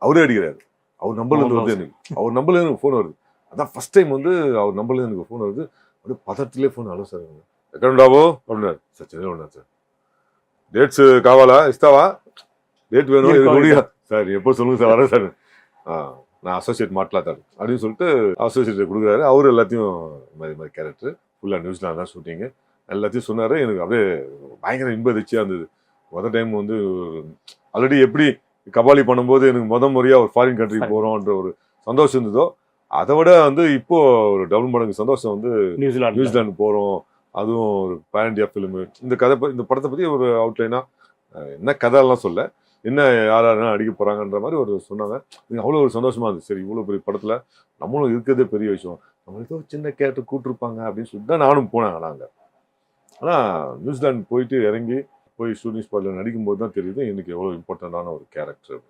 அவரே அடிக்கிறாரு. அவர் நம்பர்லேருந்து வருது எனக்கு. அவர் நம்பர்லேருந்து எனக்கு ஃபோன் வருது. அதான் ஃபர்ஸ்ட் டைம் வந்து அவர் நம்பர்லேருந்து எனக்கு ஃபோன் வருது. அப்படியே பதத்திலே ஃபோன் ஹலோ சார் ఎక్కడ ఉన్నావు அப்படின்னாரு. சார் சென்னையில் ఉన్నాను சார். டேட்ஸ் காவாலா இஸ்தாவா டேட் வேணும் இது முடியும் சார் எப்போ சொல்லுங்க சார் வரேன் சார். நான் அசோசியேட் மாட்டலாத்தாரு அப்படின்னு சொல்லிட்டு அசோசியேட் கொடுக்குறாரு. அவரு எல்லாத்தையும் மாதிரி கேரக்டர் ஃபுல்லாக நியூஸ்லாந்து தான் ஷூட்டிங்கு எல்லாத்தையும் சொன்னார். எனக்கு அப்படியே பயங்கர இன்ப அதிர்ச்சியாக இருந்தது. மொதல் டைம் வந்து ஆல்ரெடி எப்படி கபாலி பண்ணும்போது எனக்கு முறையாக ஒரு ஃபாரின் கண்ட்ரி போகிறோன்ற ஒரு சந்தோஷம் இருந்ததோ அதை விட வந்து இப்போ ஒரு டபுள் மடங்கு சந்தோஷம் வந்து நியூசிலாந்து போகிறோம். அதுவும் ஒரு பேன் இண்டியா ஃபிலிமு. இந்த படத்தை பற்றி ஒரு அவுட்லைனாக என்ன கதையெல்லாம் சொல்ல என்ன யாரெல்லாம் அடிக்க போகிறாங்கன்ற மாதிரி ஒரு சொன்னாங்க. எனக்கு அவ்வளோ ஒரு சந்தோஷமாக இருந்துச்சு. சரி இவ்வளோ பெரிய படத்தில் நம்மளும் இருக்கிறதே பெரிய விஷயம். நம்ம ஏதோ சின்ன கேரக்டர் கூப்பிட்டுருப்பாங்க அப்படின்னு சொல்லிட்டு தான் நானும் போனேன். ஆனால் நியூசிலாந்து போயிட்டு இறங்கி போய் ஷூட்டிங் ஸ்பாட்டில் நடிக்கும்போது தான் தெரியுது எனக்கு எவ்வளோ இம்பார்ட்டண்ட்டான ஒரு கேரக்டர்.